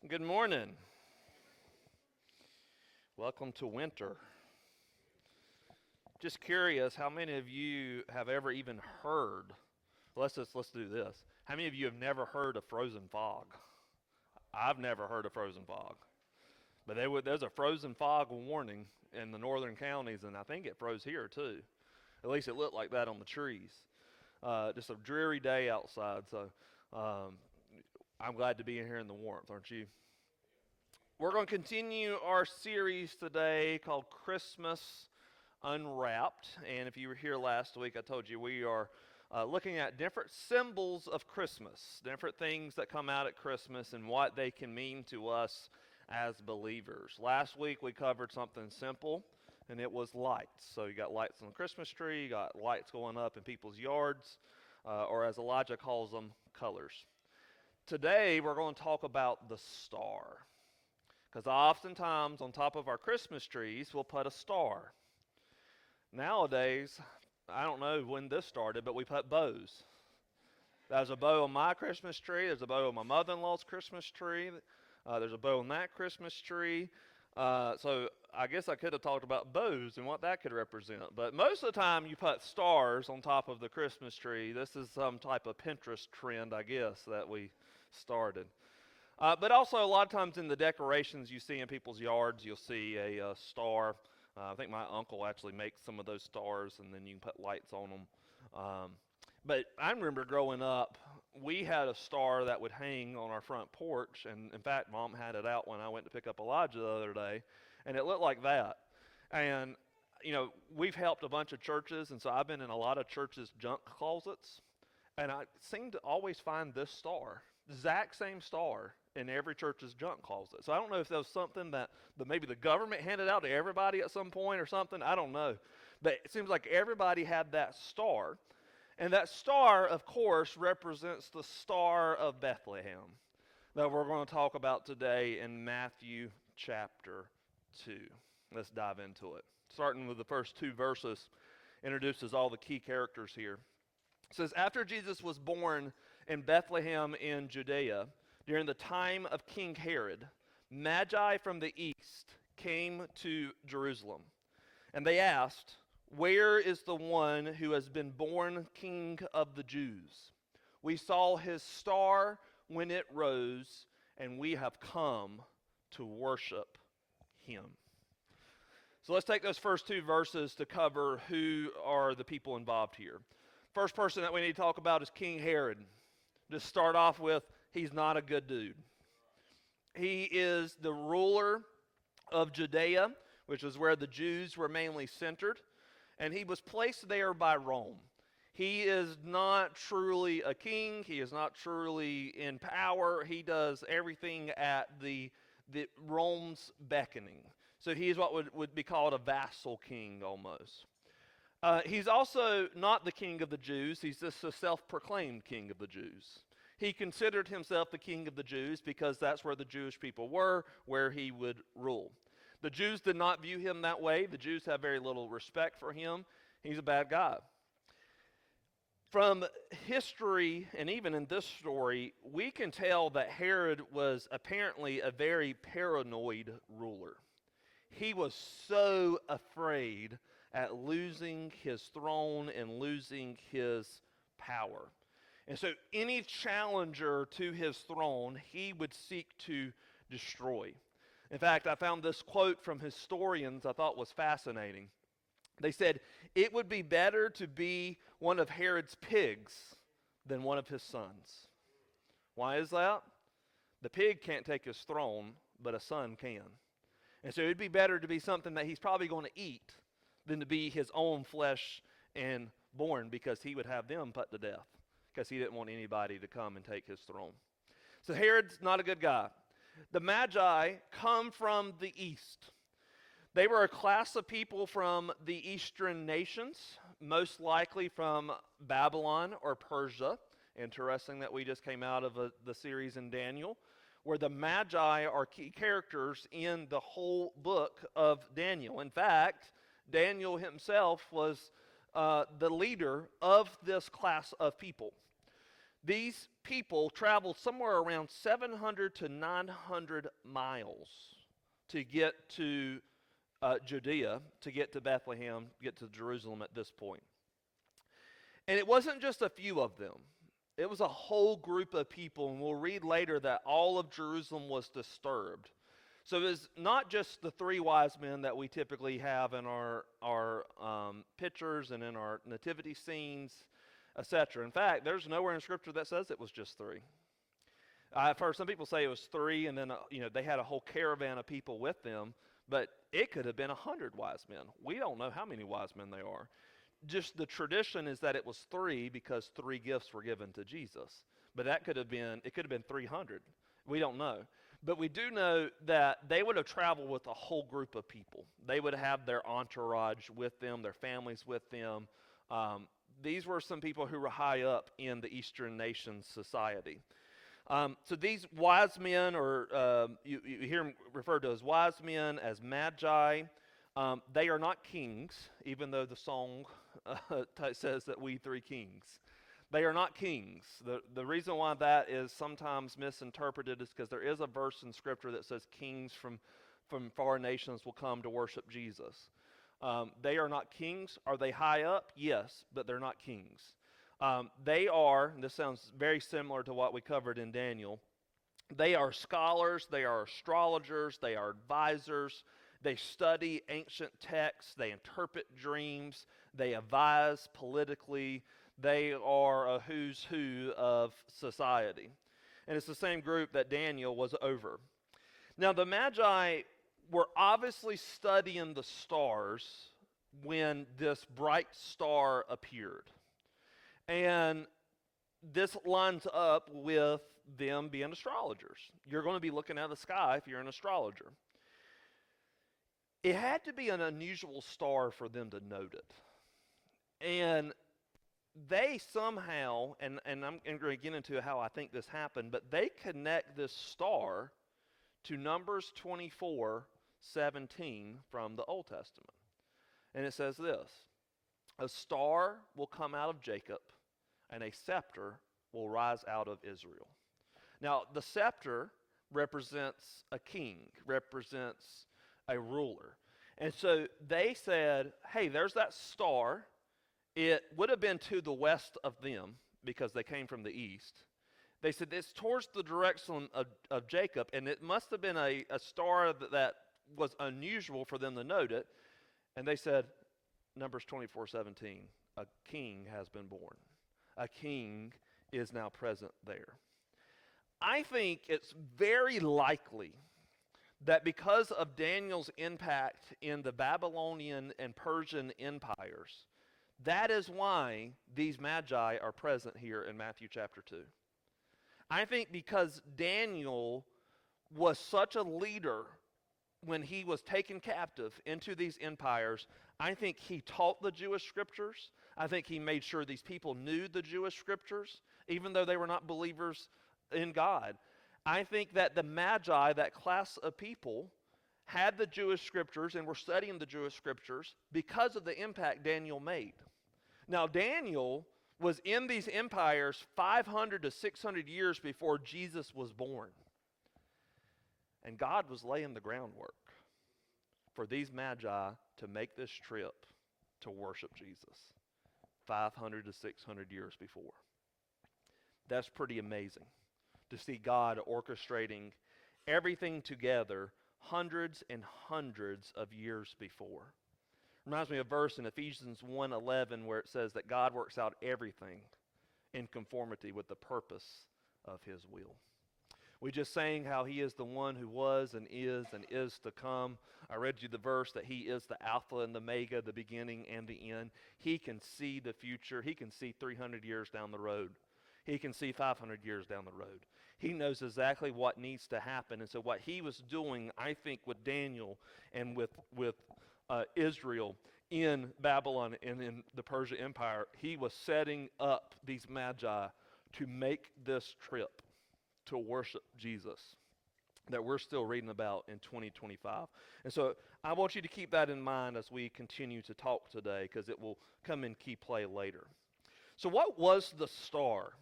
Good morning. Welcome to winter. Just curious, how many of you have ever even heard? Let's do this. How many of you have never heard of frozen fog? I've never heard of frozen fog, but there's a frozen fog warning in the northern counties, and I think it froze here too. At least it looked like that on the trees. Just a dreary day outside, so I'm glad to be in here in the warmth, aren't you? We're going to continue our series today called Christmas Unwrapped. And if you were here last week, I told you we are looking at different symbols of Christmas, different things that come out at Christmas and what they can mean to us as believers. Last week we covered something simple, and it was lights. So you got lights on the Christmas tree, you got lights going up in people's yards, or as Elijah calls them, colors. Today we're going to talk about the star. Because oftentimes on top of our Christmas trees, we'll put a star. Nowadays, I don't know when this started, but we put bows. There's a bow on my Christmas tree. There's a bow on my mother-in-law's Christmas tree. There's a bow on that Christmas tree. So I guess I could have talked about bows and what that could represent. But most of the time, you put stars on top of the Christmas tree. This is some type of Pinterest trend, I guess, that we started. But also a lot of times in the decorations you see in people's yards, you'll see a star. I think my uncle actually makes some of those stars, and then you can put lights on them. But I remember growing up, we had a star that would hang on our front porch, and in fact, Mom had it out when I went to pick up Elijah the other day, and it looked like that. And, you know, we've helped a bunch of churches, and so I've been in a lot of churches' junk closets, and I seem to always find this star, the exact same star, in every church's junk closet. So I don't know if that was something that maybe the government handed out to everybody at some point or something. I don't know. But it seems like everybody had that star. And that star, of course, represents the Star of Bethlehem that we're going to talk about today in Matthew chapter 2. Let's dive into it. Starting with the first two verses, introduces all the key characters here. It says, after Jesus was born in Bethlehem in Judea, during the time of King Herod, Magi from the east came to Jerusalem, and they asked, where is the one who has been born King of the Jews? We saw his star when it rose, and we have come to worship him. So let's take those first two verses to cover who are the people involved here. First person that we need to talk about is King Herod. Just start off with, he's not a good dude. He is the ruler of Judea, which is where the Jews were mainly centered, and he was placed there by Rome. He is not truly a king. He is not truly in power. He does everything at the Rome's beckoning. So he is what would be called a vassal king almost. He's also not the king of the Jews. He's just a self-proclaimed king of the Jews. He considered himself the king of the Jews because that's where the Jewish people were, where he would rule. The Jews did not view him that way. The Jews have very little respect for him. He's a bad guy. From history, and even in this story, we can tell that Herod was apparently a very paranoid ruler. He was so afraid at losing his throne and losing his power. And so any challenger to his throne, he would seek to destroy. In fact, I found this quote from historians I thought was fascinating. They said, it would be better to be one of Herod's pigs than one of his sons. Why is that? The pig can't take his throne, but a son can. And so it'd be better to be something that he's probably going to eat than to be his own flesh and born, because he would have them put to death because he didn't want anybody to come and take his throne. So Herod's not a good guy. The Magi come from the east. They were a class of people from the eastern nations, most likely from Babylon or Persia. Interesting that we just came out of the series in Daniel, where the Magi are key characters in the whole book of Daniel. In fact, Daniel himself was the leader of this class of people. These people traveled somewhere around 700 to 900 miles to get to Judea, to get to Bethlehem, get to Jerusalem at this point. And it wasn't just a few of them. It was a whole group of people, and we'll read later that all of Jerusalem was disturbed. So it was not just the three wise men that we typically have in our pictures and in our nativity scenes, etc. In fact, there's nowhere in Scripture that says it was just three. I've heard some people say it was three, and then they had a whole caravan of people with them, but it could have been 100 wise men. We don't know how many wise men they are. Just the tradition is that it was three because three gifts were given to Jesus. But it could have been 300. We don't know. But we do know that they would have traveled with a whole group of people. They would have their entourage with them, their families with them. These were some people who were high up in the Eastern nations society. So these wise men, or you hear them referred to as wise men, as magi. They are not kings, even though the song says that we three kings. They are not kings. The reason why that is sometimes misinterpreted is because there is a verse in Scripture that says kings from foreign nations will come to worship Jesus. They are not kings. Are they high up? Yes, but they're not kings. They are, and this sounds very similar to what we covered in Daniel, they are scholars, they are astrologers, they are advisors. They study ancient texts, they interpret dreams, they advise politically. They are a who's who of society. And it's the same group that Daniel was over. Now, the Magi were obviously studying the stars when this bright star appeared. And this lines up with them being astrologers. You're going to be looking at the sky if you're an astrologer. It had to be an unusual star for them to note it. And they somehow, and I'm going to get into how I think this happened, but they connect this star to Numbers 24:17 from the Old Testament. And it says this: a star will come out of Jacob, and a scepter will rise out of Israel. Now, the scepter represents a king, represents a ruler. And so they said, hey, there's that star. It would have been to the west of them because they came from the east. They said it's towards the direction of Jacob, and it must have been a star that was unusual for them to note it. And they said, Numbers 24:17, a king has been born. A king is now present there. I think it's very likely that because of Daniel's impact in the Babylonian and Persian empires, that is why these magi are present here in Matthew chapter 2. I think because Daniel was such a leader when he was taken captive into these empires, I think he taught the Jewish scriptures. I think he made sure these people knew the Jewish scriptures, even though they were not believers in God. I think that the Magi, that class of people, had the Jewish scriptures and were studying the Jewish scriptures because of the impact Daniel made. Now, Daniel was in these empires 500 to 600 years before Jesus was born. And God was laying the groundwork for these Magi to make this trip to worship Jesus 500 to 600 years before. That's pretty amazing to see God orchestrating everything together hundreds and hundreds of years before. Reminds me of a verse in Ephesians 1:11 where it says that God works out everything in conformity with the purpose of his will. We just sang how he is the one who was and is to come. I read you the verse that he is the Alpha and the Omega, the beginning and the end. He can see the future. He can see 300 years down the road. He can see 500 years down the road. He knows exactly what needs to happen. And so what he was doing, I think, with Daniel and with Israel in Babylon and in the Persian Empire, he was setting up these magi to make this trip to worship Jesus that we're still reading about in 2025. And so I want you to keep that in mind as we continue to talk today, because it will come in key play later. So what was the star?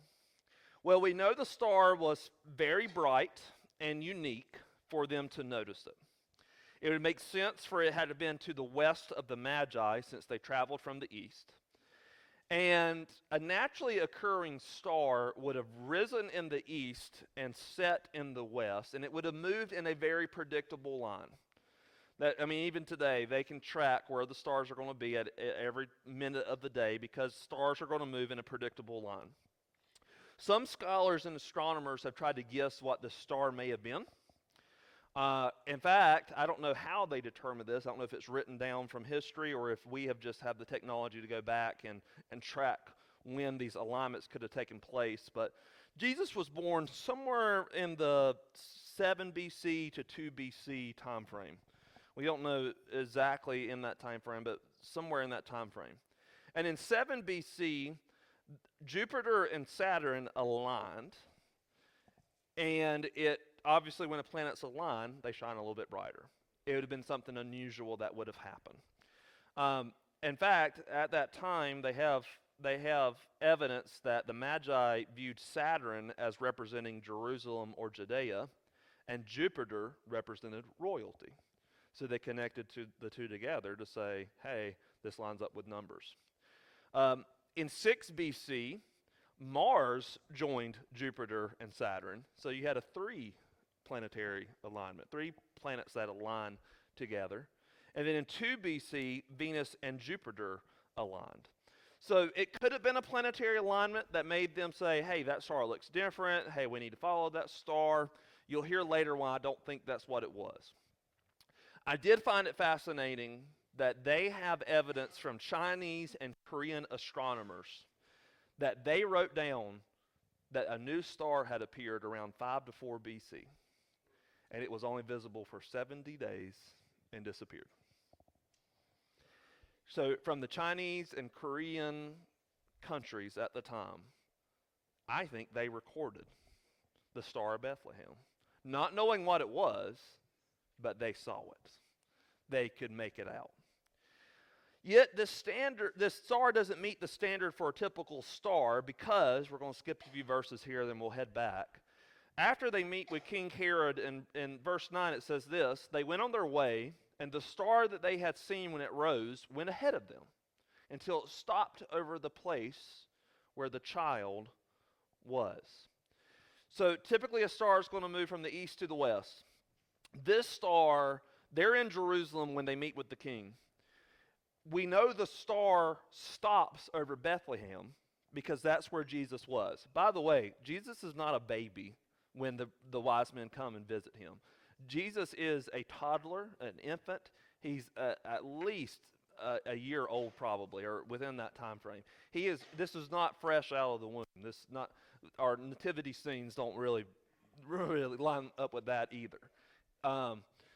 Well, we know the star was very bright and unique for them to notice it. It would make sense for it had to been to the west of the Magi since they traveled from the east. And a naturally occurring star would have risen in the east and set in the west, and it would have moved in a very predictable line. Even today, they can track where the stars are going to be at every minute of the day because stars are going to move in a predictable line. Some scholars and astronomers have tried to guess what the star may have been. In fact, I don't know how they determined this. I don't know if it's written down from history or if we have just had the technology to go back and track when these alignments could have taken place. But Jesus was born somewhere in the 7 BC to 2 BC time frame. We don't know exactly in that time frame, but somewhere in that time frame. And in 7 BC, Jupiter and Saturn aligned, and it obviously, when the planets align, they shine a little bit brighter. It would have been something unusual that would have happened. In fact, at that time, they have evidence that the Magi viewed Saturn as representing Jerusalem or Judea, and Jupiter represented royalty. So they connected the two together to say, hey, this lines up with numbers. In 6 BC, Mars joined Jupiter and Saturn, so you had a 3 planetary alignment, 3 planets that align together. And then in 2 BC, Venus and Jupiter aligned. So it could have been a planetary alignment that made them say, hey, that star looks different. Hey, we need to follow that star. You'll hear later why I don't think that's what it was. I did find it fascinating that they have evidence from Chinese and Korean astronomers that they wrote down that a new star had appeared around 5 to 4 BC. And it was only visible for 70 days and disappeared. So from the Chinese and Korean countries at the time, I think they recorded the Star of Bethlehem. Not knowing what it was, but they saw it. They could make it out. Yet this star doesn't meet the standard for a typical star because, we're going to skip a few verses here, then we'll head back. After they meet with King Herod, in verse 9 it says this, they went on their way, and the star that they had seen when it rose went ahead of them until it stopped over the place where the child was. So typically a star is going to move from the east to the west. This star, they're in Jerusalem when they meet with the king. We know the star stops over Bethlehem because that's where Jesus was. By the way, Jesus is not a baby when the wise men come and visit him. Jesus is a toddler, an infant. He's at least a year old probably, or within that time frame. This is not fresh out of the womb. Our nativity scenes don't really line up with that either.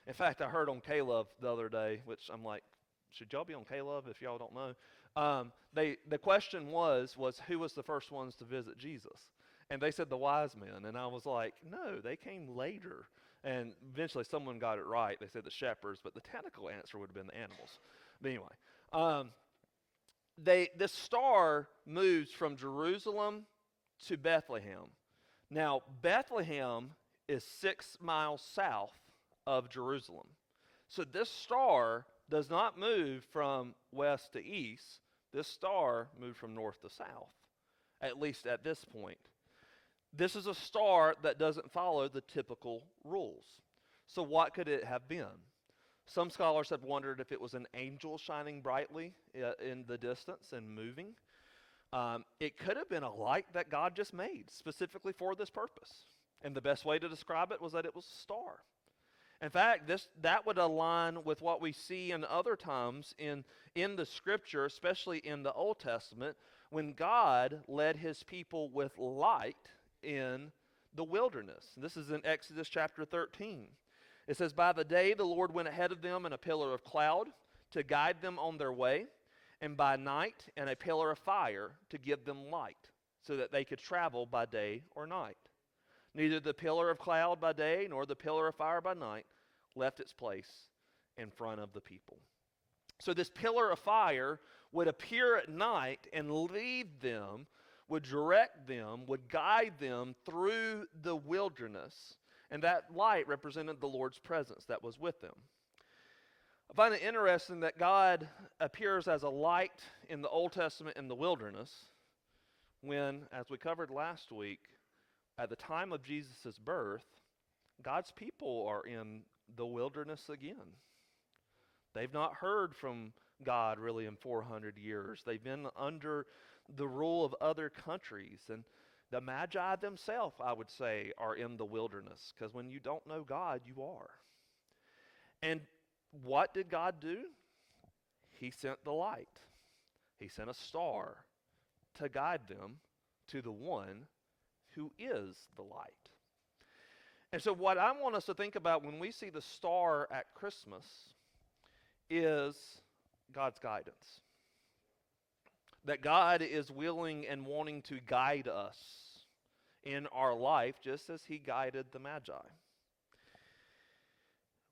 In fact, I heard on K-Love the other day, which I'm like, should y'all be on K-Love if y'all don't know? The question was who was the first ones to visit Jesus? And they said the wise men. And I was like, no, they came later. And eventually someone got it right. They said the shepherds, but the technical answer would have been the animals. But anyway, this star moves from Jerusalem to Bethlehem. Now, Bethlehem is 6 miles south of Jerusalem. So this star does not move from west to east. This star moved from north to south, at least at this point. This is a star that doesn't follow the typical rules. So what could it have been? Some scholars have wondered if it was an angel shining brightly in the distance and moving. It could have been a light that God just made specifically for this purpose. And the best way to describe it was that it was a star. In fact, that would align with what we see in other times in the Scripture, especially in the Old Testament, when God led his people with light in the wilderness. This is in Exodus chapter 13. It says, by the day the Lord went ahead of them in a pillar of cloud to guide them on their way, and by night in a pillar of fire to give them light, so that they could travel by day or night. Neither the pillar of cloud by day nor the pillar of fire by night left its place in front of the people. So this pillar of fire would appear at night and lead them would direct them, would guide them through the wilderness. And that light represented the Lord's presence that was with them. I find it interesting that God appears as a light in the Old Testament in the wilderness when, as we covered last week, at the time of Jesus' birth, God's people are in the wilderness again. They've not heard from God really in 400 years. They've been under the rule of other countries. And the Magi themselves, I would say, are in the wilderness, because when you don't know God, you are. And what did God do? He sent the light. He sent a star to guide them to the one who is the light. And so what I want us to think about when we see the star at Christmas is God's guidance. That God is willing and wanting to guide us in our life just as he guided the Magi.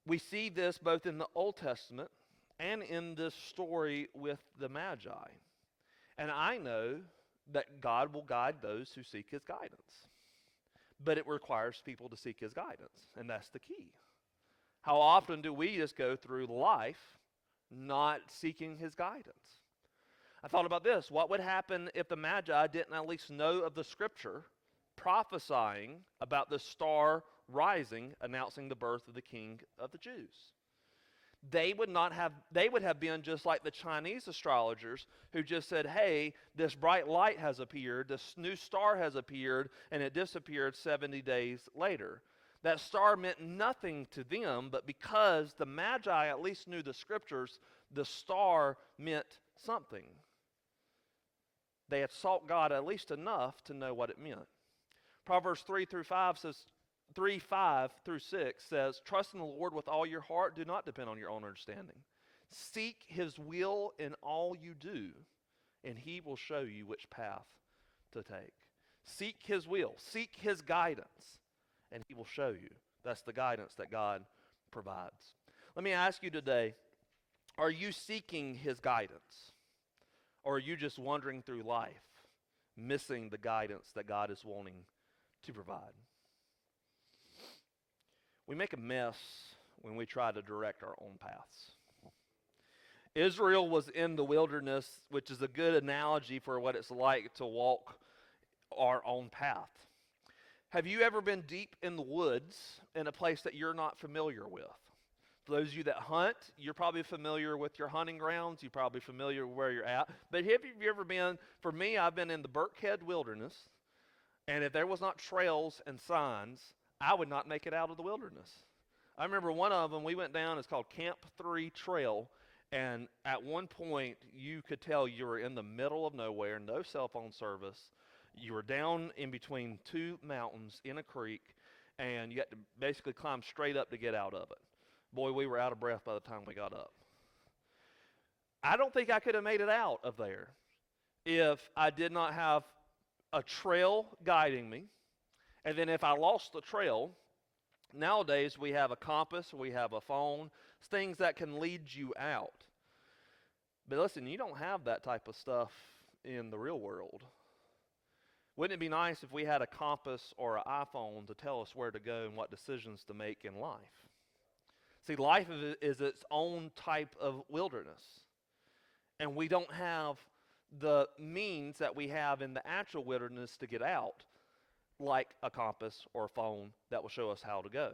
We see this both in the Old Testament and in this story with the Magi. And I know that God will guide those who seek his guidance. But it requires people to seek his guidance, and that's the key. How often do we just go through life not seeking his guidance? I thought about this. What would happen if the Magi didn't at least know of the scripture prophesying about the star rising, announcing the birth of the King of the Jews? They would have been just like the Chinese astrologers who just said, hey, this bright light has appeared, this new star has appeared, and it disappeared 70 days later. That star meant nothing to them, but because the Magi at least knew the scriptures, the star meant something. They had sought God at least enough to know what it meant. Proverbs 3-5 says, 3:5-6 says, trust in the Lord with all your heart. Do not depend on your own understanding. Seek his will in all you do, and he will show you which path to take. Seek his will. Seek his guidance, and he will show you. That's the guidance that God provides. Let me ask you today, are you seeking his guidance? Or are you just wandering through life, missing the guidance that God is wanting to provide? We make a mess when we try to direct our own paths. Israel was in the wilderness, which is a good analogy for what it's like to walk our own path. Have you ever been deep in the woods in a place that you're not familiar with? For those of you that hunt, you're probably familiar with your hunting grounds. You're probably familiar with where you're at. But have you ever been, for me, I've been in the Burkhead Wilderness, and if there was not trails and signs, I would not make it out of the wilderness. I remember one of them, we went down, it's called Camp 3 Trail, and at one point, you could tell you were in the middle of nowhere, no cell phone service. You were down in between two mountains in a creek, and you had to basically climb straight up to get out of it. Boy, we were out of breath by the time we got up. I don't think I could have made it out of there if I did not have a trail guiding me. And then if I lost the trail, nowadays we have a compass, we have a phone, things that can lead you out. But listen, you don't have that type of stuff in the real world. Wouldn't it be nice if we had a compass or an iPhone to tell us where to go and what decisions to make in life? See, life is its own type of wilderness. And we don't have the means that we have in the actual wilderness to get out, like a compass or a phone that will show us how to go.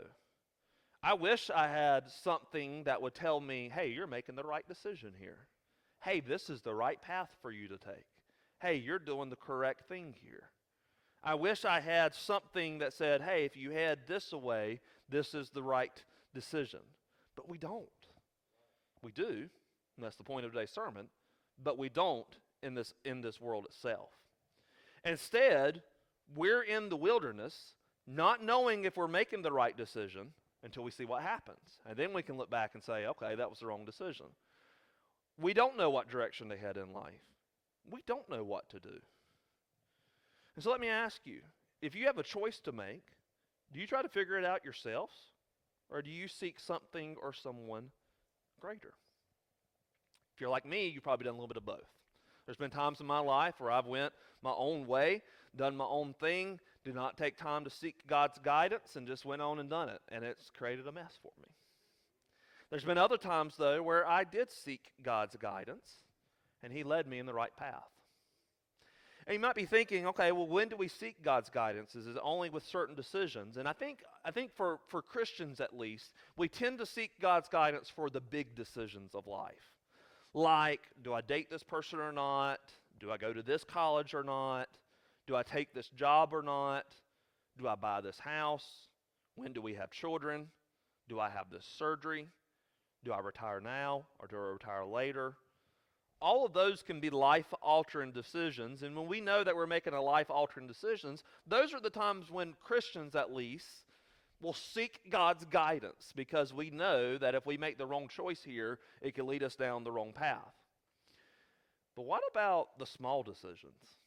I wish I had something that would tell me, hey, you're making the right decision here. Hey, this is the right path for you to take. Hey, you're doing the correct thing here. I wish I had something that said, hey, if you head this way, this is the right decision. But we don't. We do, and that's the point of today's sermon, but we don't in this world itself. Instead, we're in the wilderness, not knowing if we're making the right decision until we see what happens. And then we can look back and say, okay, that was the wrong decision. We don't know what direction to head in life. We don't know what to do. And so let me ask you, if you have a choice to make, do you try to figure it out yourselves? Or do you seek something or someone greater? If you're like me, you've probably done a little bit of both. There's been times in my life where I've went my own way, done my own thing, did not take time to seek God's guidance, and just went on and done it, and it's created a mess for me. There's been other times, though, where I did seek God's guidance, and he led me in the right path. And you might be thinking, okay, well, when do we seek God's guidance? Is it only with certain decisions? And I think for Christians at least, we tend to seek God's guidance for the big decisions of life. Like, do I date this person or not? Do I go to this college or not? Do I take this job or not? Do I buy this house? When do we have children? Do I have this surgery? Do I retire now or do I retire later? All of those can be life-altering decisions, and when we know that we're making a life-altering decisions, those are the times when Christians, at least, will seek God's guidance, because we know that if we make the wrong choice here, it can lead us down the wrong path. But what about the small decisions?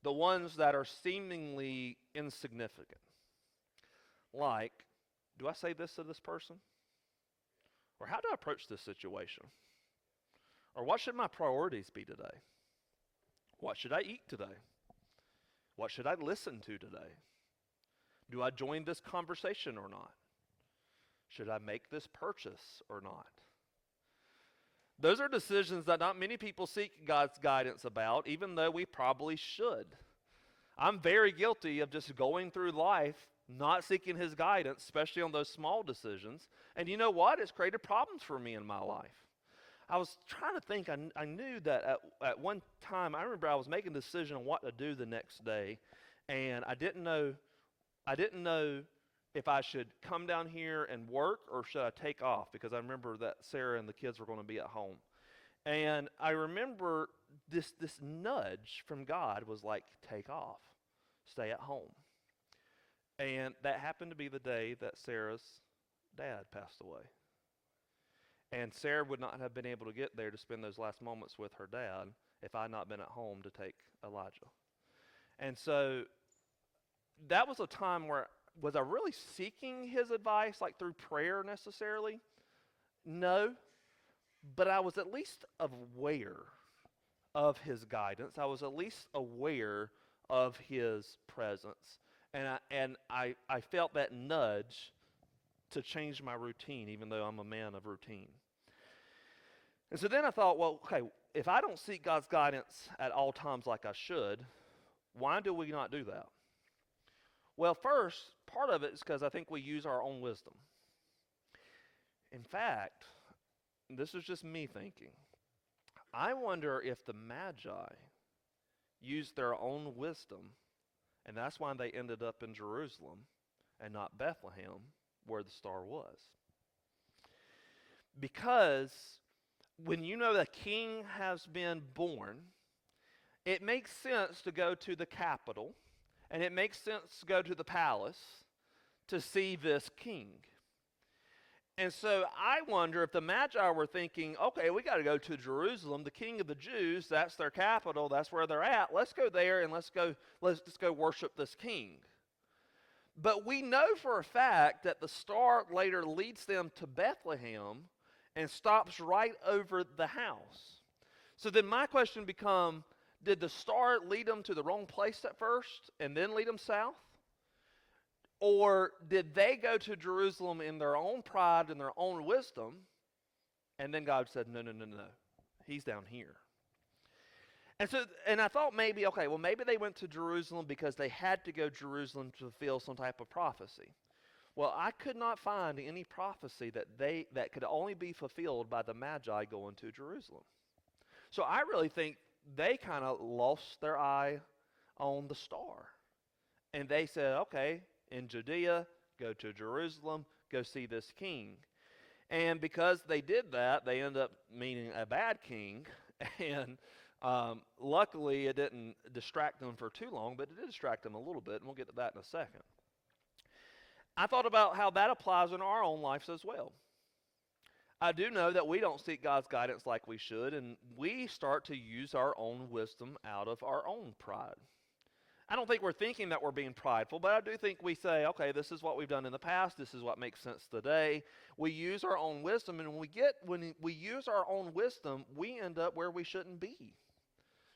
The ones that are seemingly insignificant? Like, do I say this to this person? Or how do I approach this situation? Or what should my priorities be today? What should I eat today? What should I listen to today? Do I join this conversation or not? Should I make this purchase or not? Those are decisions that not many people seek God's guidance about, even though we probably should. I'm very guilty of just going through life not seeking his guidance, especially on those small decisions. And you know what? It's created problems for me in my life. I was trying to think. I knew that at one time, I remember I was making a decision on what to do the next day, and I didn't know if I should come down here and work or should I take off, because I remember that Sarah and the kids were going to be at home. And I remember this nudge from God was like, take off, stay at home. And that happened to be the day that Sarah's dad passed away. And Sarah would not have been able to get there to spend those last moments with her dad if I had not been at home to take Elijah. And so that was a time where, was I really seeking his advice, like through prayer necessarily? No, but I was at least aware of his guidance. I was at least aware of his presence. And I felt that nudge to change my routine, even though I'm a man of routine. And so then I thought, well, okay, if I don't seek God's guidance at all times like I should, why do we not do that? Well, first, part of it is because I think we use our own wisdom. In fact, this is just me thinking, I wonder if the Magi used their own wisdom, and that's why they ended up in Jerusalem and not Bethlehem, where the star was. Because when you know the king has been born, it makes sense to go to the capital, and it makes sense to go to the palace to see this king. And so I wonder if the Magi were thinking, okay, we got to go to Jerusalem, the king of the Jews, that's their capital, that's where they're at. Let's go there and let's go worship this king. But we know for a fact that the star later leads them to Bethlehem and stops right over the house. So then my question becomes, did the star lead them to the wrong place at first and then lead them south? Or did they go to Jerusalem in their own pride and their own wisdom, and then God said, no, he's down here. And I thought maybe, okay, well, maybe they went to Jerusalem because they had to go to Jerusalem to fulfill some type of prophecy. Well, I could not find any prophecy that could only be fulfilled by the Magi going to Jerusalem. So I really think they kind of lost their eye on the star. And they said, okay, in Judea, go to Jerusalem, go see this king. And because they did that, they ended up meeting a bad king. And luckily, it didn't distract them for too long, but it did distract them a little bit, and we'll get to that in a second. I thought about how that applies in our own lives as well. I do know that we don't seek God's guidance like we should, and we start to use our own wisdom out of our own pride. I don't think we're thinking that we're being prideful, but I do think we say, okay, this is what we've done in the past, this is what makes sense today. We use our own wisdom, and when we use our own wisdom, we end up where we shouldn't be.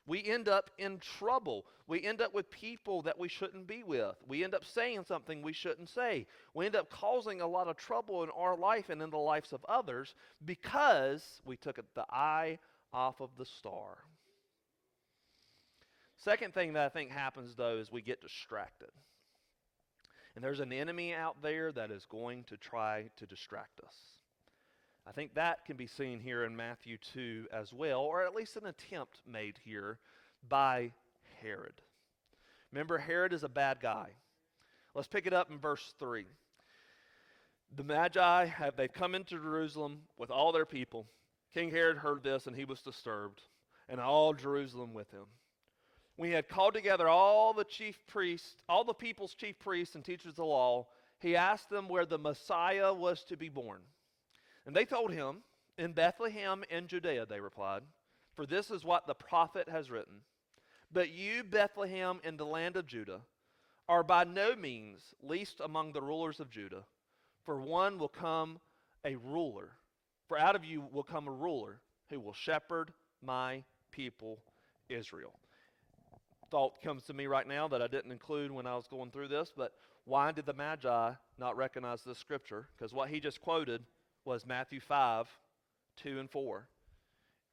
We end up in trouble. We end up with people that we shouldn't be with. We end up saying something we shouldn't say. We end up causing a lot of trouble in our life and in the lives of others because we took the eye off of the star. Second thing that I think happens, though, is we get distracted. And there's an enemy out there that is going to try to distract us. I think that can be seen here in Matthew 2 as well, or at least an attempt made here by Herod. Remember, Herod is a bad guy. Let's pick it up in verse 3. The Magi, they've come into Jerusalem with all their people. King Herod heard this, and he was disturbed, and all Jerusalem with him. When he had called together all the people's chief priests and teachers of the law, he asked them where the Messiah was to be born. And they told him, in Bethlehem in Judea, they replied, for this is what the prophet has written. But you, Bethlehem, in the land of Judah, are by no means least among the rulers of Judah, for out of you will come a ruler who will shepherd my people Israel. Thought comes to me right now that I didn't include when I was going through this, but why did the Magi not recognize this scripture? Because what he just quoted was Matthew 5, 2 and 4.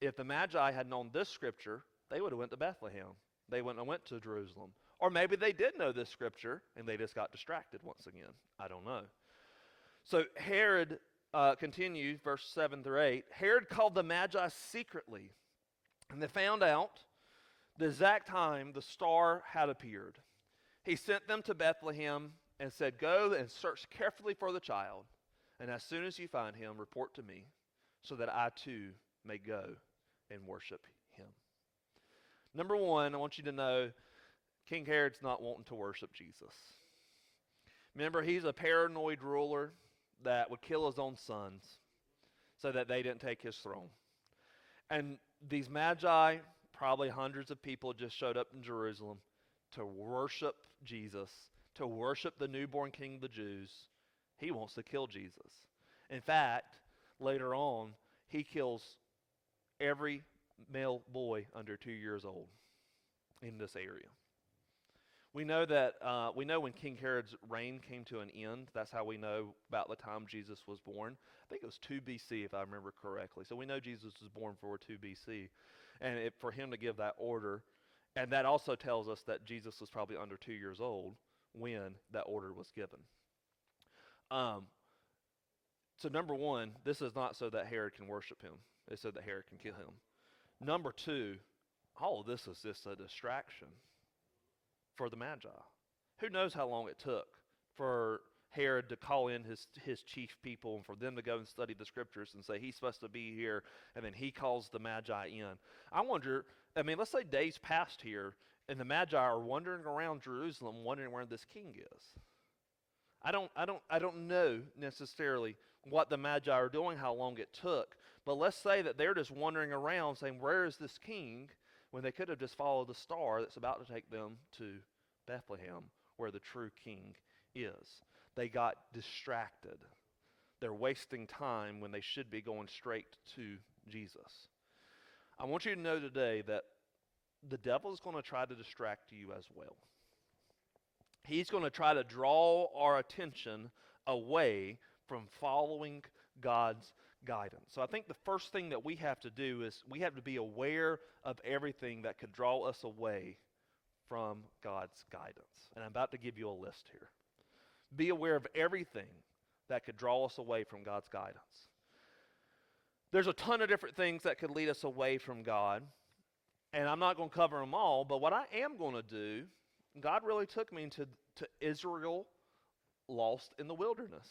If the Magi had known this scripture, they would have went to Bethlehem. They wouldn't have went to Jerusalem. Or maybe they did know this scripture and they just got distracted once again. I don't know. So Herod continues, verse 7 through 8. Herod called the Magi secretly, and they found out the exact time the star had appeared. He sent them to Bethlehem and said, go and search carefully for the child, and as soon as you find him, report to me, so that I too may go and worship him. Number one, I want you to know, King Herod's not wanting to worship Jesus. Remember, he's a paranoid ruler that would kill his own sons so that they didn't take his throne. And these Magi, probably hundreds of people, just showed up in Jerusalem to worship Jesus, to worship the newborn King of the Jews. He wants to kill Jesus. In fact, later on, he kills every male boy under 2 years old in this area. We know when King Herod's reign came to an end. That's how we know about the time Jesus was born. I think it was 2 BC, if I remember correctly. So we know Jesus was born for 2 BC. And for him to give that order, and that also tells us that Jesus was probably under 2 years old when that order was given. So number one, this is not so that Herod can worship him. It's so that Herod can kill him. Number two, all of this is just a distraction for the Magi. Who knows how long it took for Herod to call in his chief people and for them to go and study the scriptures and say he's supposed to be here, and then he calls the Magi in. I wonder, let's say days passed here and the Magi are wandering around Jerusalem wondering where this king is. I don't know necessarily what the Magi are doing, how long it took, but let's say that they're just wandering around saying, where is this king? When they could have just followed the star that's about to take them to Bethlehem, where the true king is. They got distracted. They're wasting time when they should be going straight to Jesus. I want you to know today that the devil is going to try to distract you as well. He's going to try to draw our attention away from following God's guidance. So I think the first thing that we have to do is we have to be aware of everything that could draw us away from God's guidance. And I'm about to give you a list here. Be aware of everything that could draw us away from God's guidance. There's a ton of different things that could lead us away from God, and I'm not going to cover them all, but what I am going to do, God really took me to Israel lost in the wilderness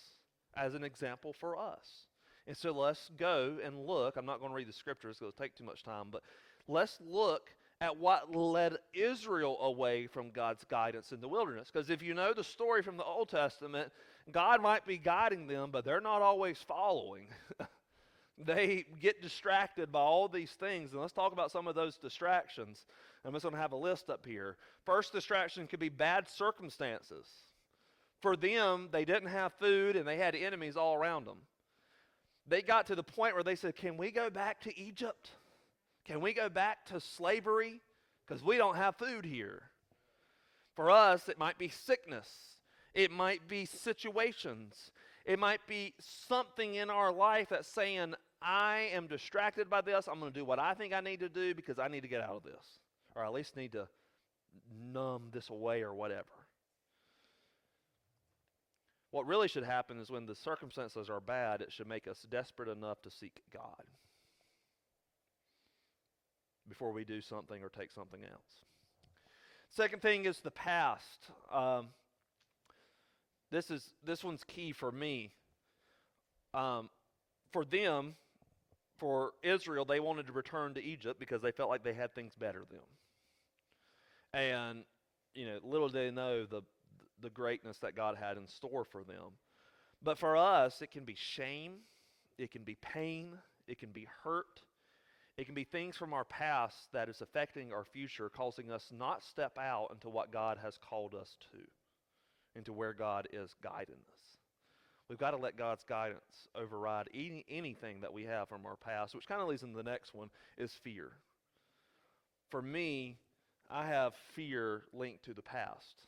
as an example for us. And so let's go and look. I'm not going to read the scriptures because it'll take too much time, but let's look at what led Israel away from God's guidance in the wilderness. Because if you know the story from the Old Testament, God might be guiding them, but they're not always following. They get distracted by all these things. And let's talk about some of those distractions. I'm just going to have a list up here. First distraction could be bad circumstances. For them, they didn't have food and they had enemies all around them. They got to the point where they said, can we go back to Egypt? Can we go back to slavery? because we don't have food here. For us, it might be sickness. It might be situations. It might be something in our life that's saying, I am distracted by this. I'm going to do what I think I need to do because I need to get out of this. Or at least need to numb this away or whatever. What really should happen is when the circumstances are bad, it should make us desperate enough to seek God before we do something or take something else. Second thing is the past. This one's key for me. For them, for Israel, they wanted to return to Egypt because they felt like they had things better than them. And little did they know the greatness that God had in store for them. But for us, it can be shame, it can be pain, it can be hurt, it can be things from our past that is affecting our future, causing us not step out into what God has called us to, into where God is guiding us. We've got to let God's guidance override anything that we have from our past, which kind of leads into the next one, is fear. For me, I have fear linked to the past,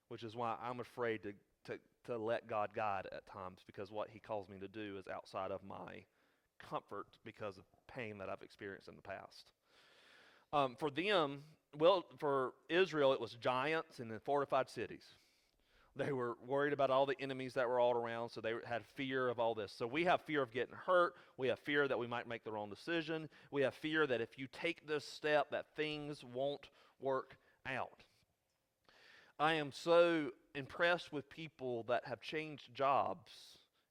which is why I'm afraid to let God guide at times, because what he calls me to do is outside of my comfort because of pain that I've experienced in the past. For them, for Israel, it was giants and then fortified cities. They were worried about all the enemies that were all around, so they had fear of all this. So we have fear of getting hurt. We have fear that we might make the wrong decision. We have fear that if you take this step, that things won't work out. I am so impressed with people that have changed jobs,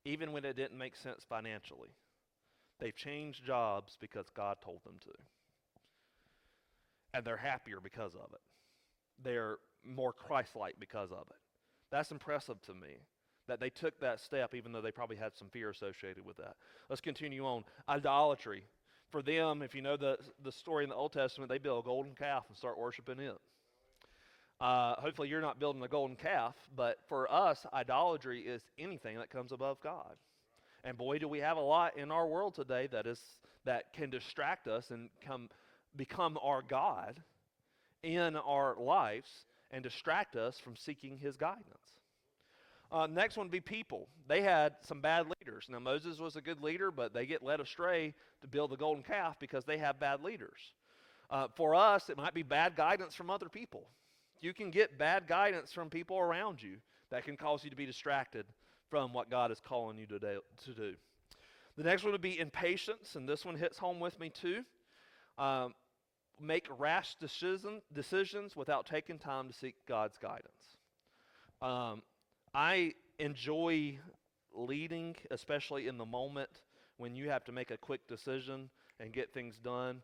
even when it didn't make sense financially. They've changed jobs because God told them to. And they're happier because of it. They're more Christ-like because of it. That's impressive to me, that they took that step even though they probably had some fear associated with that. Let's continue on. Idolatry. For them, if you know the story in the Old Testament, they build a golden calf and start worshiping it. Hopefully you're not building a golden calf, but for us, idolatry is anything that comes above God. And boy, do we have a lot in our world today that can distract us and become our God in our lives and distract us from seeking his guidance. Next one would be people. They had some bad leaders. Now, Moses was a good leader, but they get led astray to build the golden calf because they have bad leaders. For us, it might be bad guidance from other people. You can get bad guidance from people around you that can cause you to be distracted from what God is calling you to do. The next one would be impatience, and this one hits home with me too. Make rash decisions without taking time to seek God's guidance. I enjoy leading, especially in the moment when you have to make a quick decision and get things done.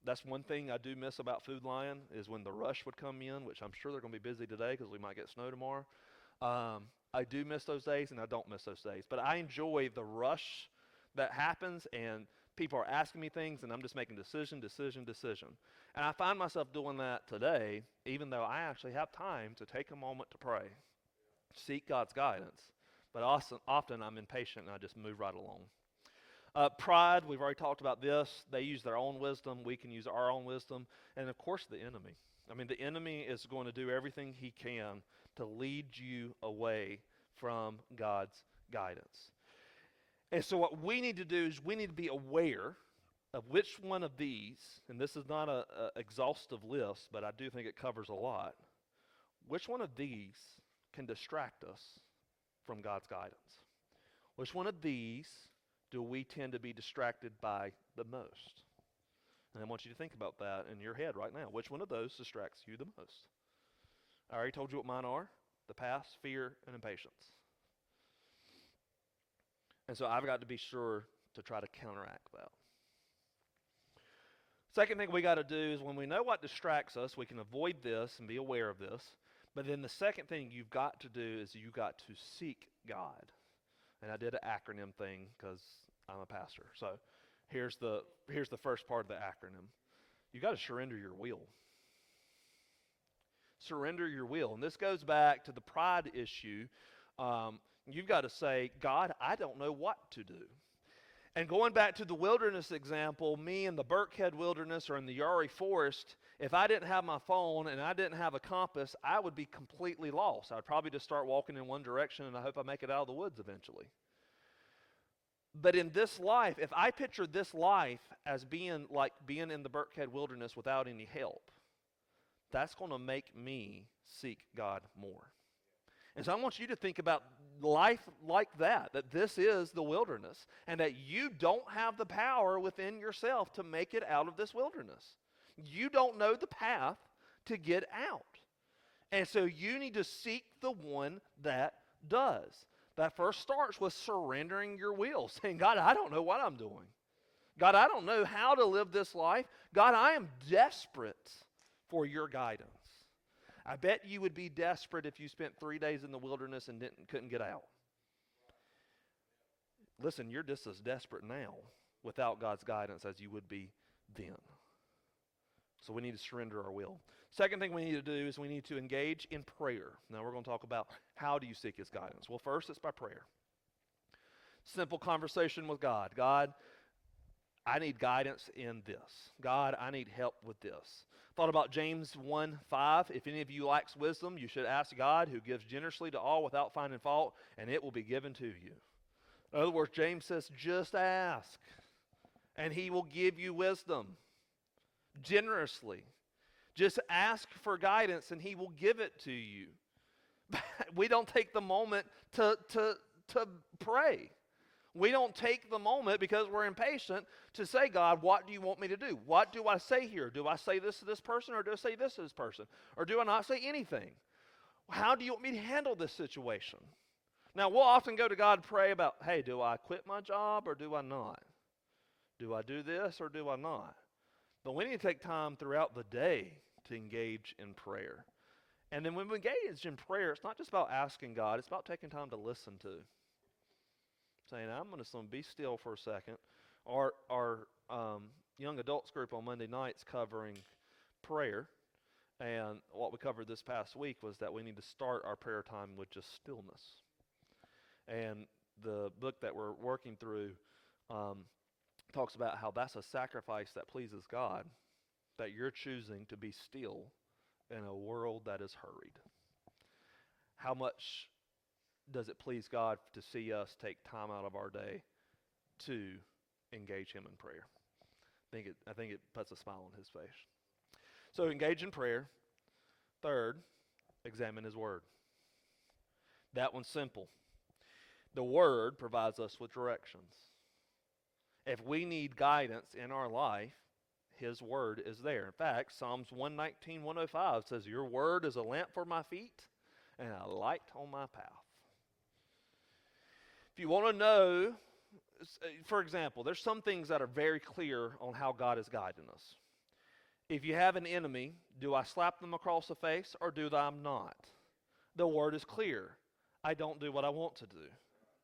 That's one thing I do miss about Food Lion is when the rush would come in, which I'm sure they're going to be busy today because we might get snow tomorrow. I do miss those days, and I don't miss those days. But I enjoy the rush that happens, and people are asking me things, and I'm just making decision. And I find myself doing that today, even though I actually have time to take a moment to pray, seek God's guidance. But often I'm impatient, and I just move right along. Pride, we've already talked about this. They use their own wisdom. We can use our own wisdom. And, of course, the enemy. I mean, the enemy is going to do everything he can to lead you away from God's guidance. And so what we need to do is we need to be aware of which one of these, and this is not an exhaustive list, but I do think it covers a lot, which one of these can distract us from God's guidance? Which one of these do we tend to be distracted by the most? And I want you to think about that in your head right now. Which one of those distracts you the most? I already told you what mine are: the past, fear, and impatience. And so I've got to be sure to try to counteract that. Second thing we got to do is when we know what distracts us, we can avoid this and be aware of this. But then the second thing you've got to do is you've got to seek God. And I did an acronym thing because I'm a pastor. So here's the first part of the acronym. You got to surrender your will. Surrender your will. And this goes back to the pride issue. You've got to say, God, I don't know what to do. And going back to the wilderness example, me in the Burkhead wilderness or in the Yari forest, if I didn't have my phone and I didn't have a compass, I would be completely lost. I'd probably just start walking in one direction and I hope I make it out of the woods eventually. But in this life, if I picture this life as being like being in the Burkhead wilderness without any help, that's going to make me seek God more. And so I want you to think about life like that this is the wilderness, and that you don't have the power within yourself to make it out of this wilderness. You don't know the path to get out. And so you need to seek the one that does. That first starts with surrendering your will, saying, God, I don't know what I'm doing. God, I don't know how to live this life. God, I am desperate for your guidance. I bet you would be desperate if you spent 3 days in the wilderness and couldn't get out. Listen, you're just as desperate now without God's guidance as you would be then. So we need to surrender our will. Second thing we need to do is we need to engage in prayer. Now we're going to talk about how do you seek his guidance. Well, first it's by prayer. Simple conversation with God. God, I need guidance in this. God, I need help with this. Thought about James 1:5. If any of you lacks wisdom, you should ask God, who gives generously to all without finding fault, and it will be given to you. In other words, James says, just ask, and he will give you wisdom generously. Just ask for guidance, and he will give it to you. We don't take the moment to pray. We don't take the moment because we're impatient to say, God, what do you want me to do? What do I say here? Do I say this to this person, or do I say this to this person? Or do I not say anything? How do you want me to handle this situation? Now, we'll often go to God and pray about, hey, do I quit my job or do I not? Do I do this or do I not? But we need to take time throughout the day to engage in prayer. And then when we engage in prayer, it's not just about asking God, it's about taking time to listen to. Saying, I'm going to be still for a second. Our young adults group on Monday nights covering prayer. And what we covered this past week was that we need to start our prayer time with just stillness. And the book that we're working through talks about how that's a sacrifice that pleases God, that you're choosing to be still in a world that is hurried. How much does it please God to see us take time out of our day to engage him in prayer? I think it puts a smile on his face. So engage in prayer. Third, examine his word. That one's simple. The word provides us with directions. If we need guidance in our life, his word is there. In fact, Psalms 119:105 says, your word is a lamp for my feet and a light on my path. If you want to know, for example, there's some things that are very clear on how God is guiding us. If you have an enemy, do I slap them across the face or do I not? The word is clear. I don't do what I want to do.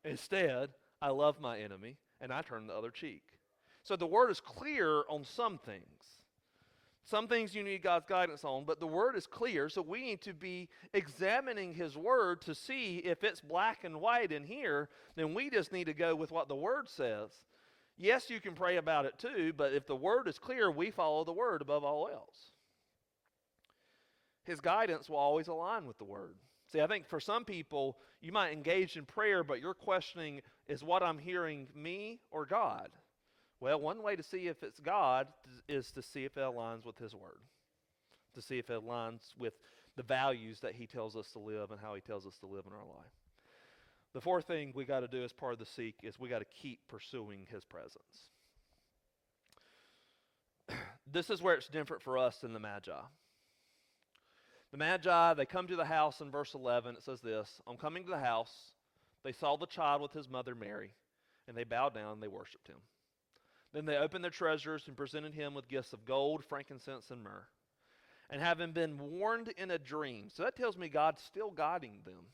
Instead, I love my enemy and I turn the other cheek. So the word is clear on some things. Some things you need God's guidance on, but the word is clear, so we need to be examining his word to see if it's black and white in here. Then we just need to go with what the word says. Yes, you can pray about it too, but if the word is clear, we follow the word above all else. His guidance will always align with the word. See, I think for some people, you might engage in prayer, but you're questioning, is what I'm hearing me or God? Well, one way to see if it's God is to see if it aligns with his word, to see if it aligns with the values that he tells us to live and how he tells us to live in our life. The fourth thing we got to do as part of the seek is we got to keep pursuing his presence. This is where it's different for us than the Magi. The Magi, they come to the house in verse 11. It says this, on coming to the house, they saw the child with his mother Mary, and they bowed down and they worshiped him. Then they opened their treasures and presented him with gifts of gold, frankincense, and myrrh. And having been warned in a dream, so that tells me God's still guiding them.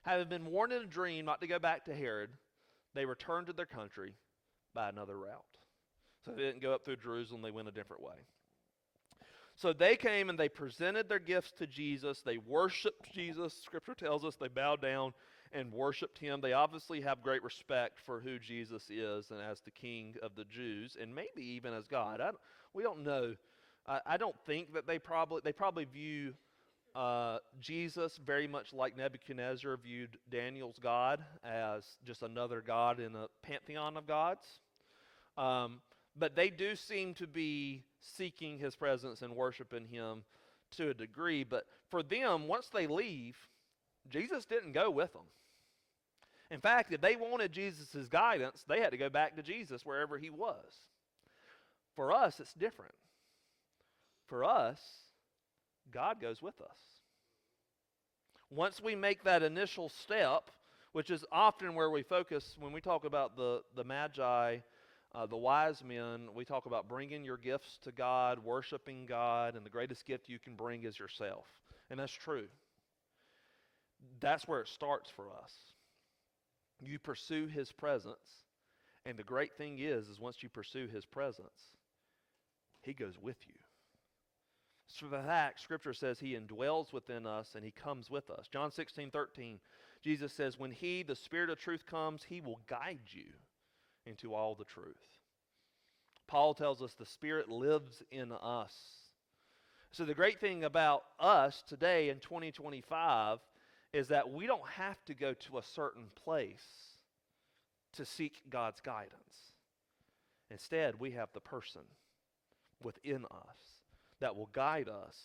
Having been warned in a dream not to go back to Herod, they returned to their country by another route. So they didn't go up through Jerusalem, they went a different way. So they came and they presented their gifts to Jesus. They worshiped Jesus. Scripture tells us they bowed down and worshiped him. They obviously have great respect for who Jesus is and as the King of the Jews, and maybe even as God. We don't know. I don't think that they probably view Jesus very much like Nebuchadnezzar viewed Daniel's God, as just another god in a pantheon of gods. But they do seem to be seeking his presence and worshiping him to a degree. But for them, once they leave, Jesus didn't go with them. In fact, if they wanted Jesus' guidance, they had to go back to Jesus wherever he was. For us, it's different. For us, God goes with us. Once we make that initial step, which is often where we focus when we talk about the Magi, the wise men, we talk about bringing your gifts to God, worshiping God, and the greatest gift you can bring is yourself. And that's true. That's where it starts for us. You pursue his presence, and the great thing is once you pursue his presence, he goes with you. So for that, Scripture says he indwells within us and he comes with us. John 16:13, Jesus says, when he, the Spirit of truth, comes, he will guide you into all the truth. Paul tells us the Spirit lives in us. So the great thing about us today in 2025 is that we don't have to go to a certain place to seek God's guidance. Instead, we have the person within us that will guide us.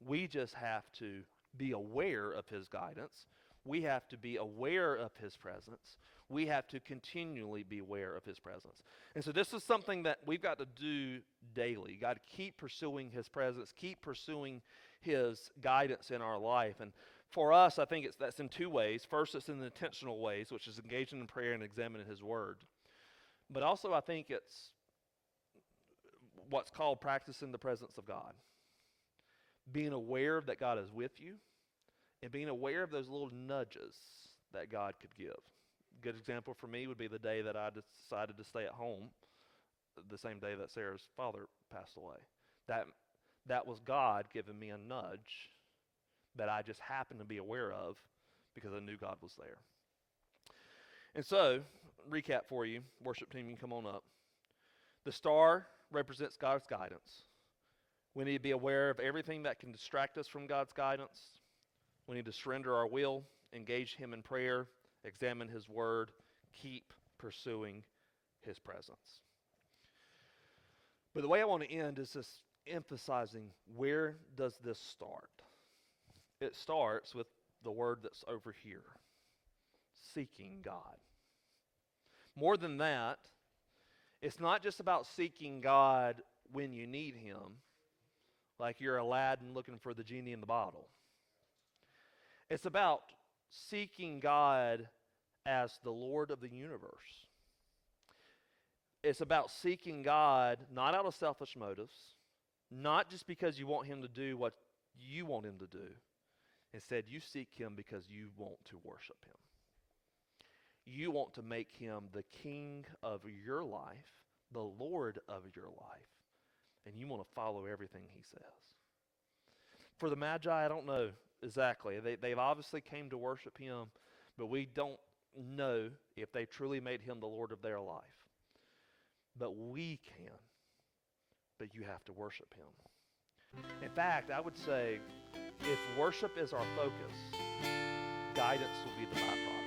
We just have to be aware of his guidance. We have to be aware of his presence. We have to continually be aware of his presence. And so this is something that we've got to do daily. You've got to keep pursuing his presence, keep pursuing his guidance in our life. And for us, I think that's in two ways. First, it's in the intentional ways, which is engaging in prayer and examining his word. But also, I think it's what's called practicing the presence of God. Being aware that God is with you and being aware of those little nudges that God could give. A good example for me would be the day that I decided to stay at home, the same day that Sarah's father passed away. That was God giving me a nudge that I just happened to be aware of because I knew God was there. And so, recap for you. Worship team, you can come on up. The star represents God's guidance. We need to be aware of everything that can distract us from God's guidance. We need to surrender our will, engage him in prayer, examine his word, keep pursuing his presence. But the way I want to end is just emphasizing, where does this start? It starts with the word that's over here, seeking God. More than that, it's not just about seeking God when you need him, like you're Aladdin looking for the genie in the bottle. It's about seeking God as the Lord of the universe. It's about seeking God not out of selfish motives, not just because you want him to do what you want him to do. Instead, you seek him because you want to worship him. You want to make him the king of your life, the Lord of your life, and you want to follow everything he says. For the Magi, I don't know exactly. They've obviously came to worship him, but we don't know if they truly made him the Lord of their life. But we can. But you have to worship him. In fact, I would say, if worship is our focus, guidance will be the byproduct.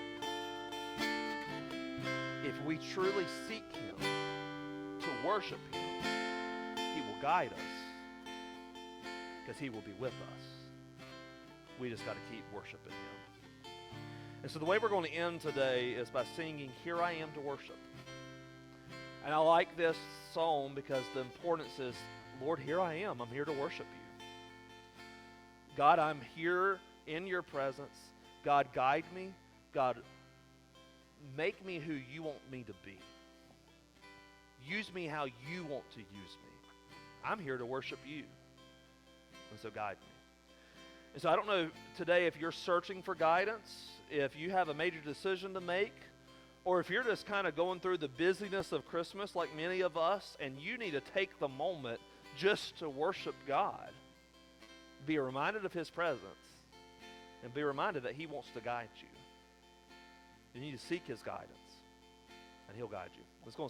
If we truly seek him to worship him, he will guide us because he will be with us. We just got to keep worshiping him. And so the way we're going to end today is by singing, Here I Am to Worship. And I like this song because the importance is, Lord, here I am. I'm here to worship you. God, I'm here in your presence. God, guide me. God, make me who you want me to be. Use me how you want to use me. I'm here to worship you. And so guide me. And so I don't know today if you're searching for guidance, if you have a major decision to make, or if you're just kind of going through the busyness of Christmas like many of us, and you need to take the moment just to worship God. Be reminded of his presence, and be reminded that he wants to guide you. You need to seek His guidance, and He'll guide you. Let's go.